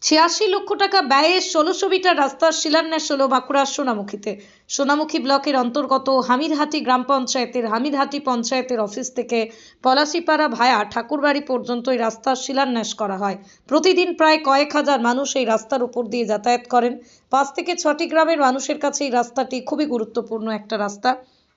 ৮৬ লক্ষ টাকা ব্যয়ে ১৬০০ মিটার রাস্তার শিলান্যাস হলো বাঁকুড়ার সোনামুখীতে। সোনামুখী ব্লকের অন্তর্গত হামিরহাটি গ্রাম পঞ্চায়েতের হামিরহাটি পঞ্চায়েতের অফিস থেকে পলাশিপাড়া ভায়া ঠাকুরবাড়ি পর্যন্ত এই রাস্তার শিলান্যাস করা হয়। প্রতিদিন প্রায় কয়েক হাজার মানুষ এই রাস্তার উপর দিয়ে যাতায়াত করেন। ৫ থেকে ৬টি গ্রামের মানুষের কাছে এই রাস্তাটি খুবই গুরুত্বপূর্ণ একটা রাস্তা।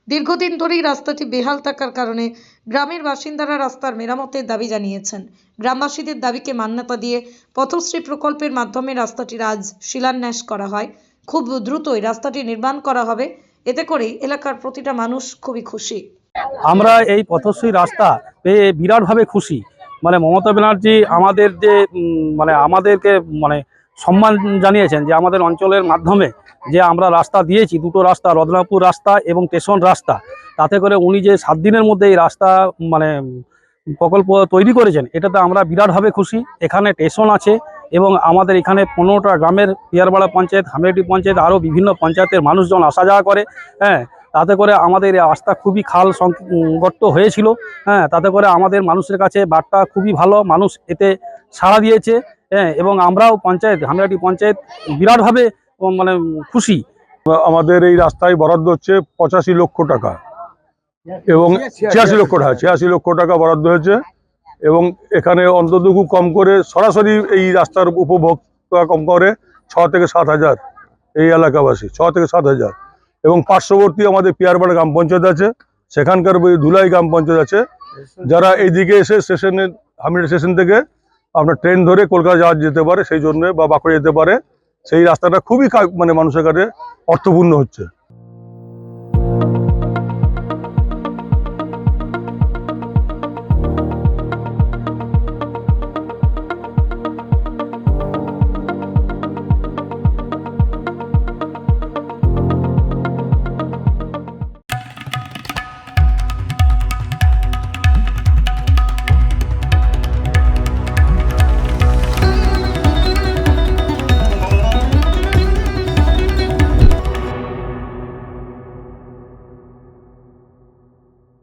দীর্ঘদিন ধরেই রাস্তাটি বেহাল থাকার কারণে গ্রামের বাসিন্দারা রাস্তার মেরামতের দাবি জানিয়েছেন। গ্রামবাসীদের দাবিকে মান্যতা দিয়ে পথশ্রী প্রকল্পের মাধ্যমে রাস্তাটির আজ শিলান্যাস করা হয়। খুব দ্রুতই রাস্তাটি নির্মাণ করা হবে। এতে করেই এলাকার প্রতিটা মানুষ খুবই খুশি। আমরা এই পথশ্রী রাস্তা পেয়ে বিরাটভাবে খুশি। মমতা ব্যানার্জি আমাদের যে আমাদেরকে সম্মান জানিয়েছেন যে আমাদের অঞ্চলের মাধ্যমে যে আমরা রাস্তা দিয়েছি, দুটো রাস্তা, রত্নাপুর রাস্তা এবং স্টেশন রাস্তা, তাতে করে উনি যে 7 দিনের মধ্যে এই রাস্তা প্রকল্প তৈরি করেছেন, এটাতে আমরা বিরাটভাবে খুশি। এখানে স্টেশন আছে এবং আমাদের এখানে 15টা গ্রামের পিয়ারপাড়া পঞ্চায়েত, হামিরহাটি পঞ্চায়েত, আরও বিভিন্ন পঞ্চায়েতের মানুষজন আসা যাওয়া করে। তাতে করে আমাদের এই রাস্তা খুবই খাল সংকট হয়েছিল। তাতে করে আমাদের মানুষের কাছে বার্তা খুবই ভালো, মানুষ এতে সাড়া দিয়েছে। এবং আমরাও হামিরহাটি পঞ্চায়েত বিরাটভাবে খুশি। আমাদের এই রাস্তায় বরাদ্দ হচ্ছে 85 লক্ষ টাকা এবং 86 লক্ষ টাকা বরাদ্দ হয়েছে। এবং এখানে অন্তত খুব কম করে সরাসরি এই রাস্তার উপভোক্তা কম করে 6 থেকে 7 হাজার এই এলাকাবাসী, 6 থেকে 7 হাজার। এবং পার্শ্ববর্তী আমাদের পিয়ারপাড়া গ্রাম পঞ্চায়েত আছে, সেখানকার ধুলাই গ্রাম পঞ্চায়েত আছে, যারা এইদিকে এসে হামিরহাটি স্টেশন থেকে আপনার ট্রেন ধরে কলকাতা যাওয়া যেতে পারে, সেই জন্য বা বাঁকুড়া যেতে পারে। সেই রাস্তাটা খুবই মানুষের কাছে অর্থপূর্ণ হচ্ছে।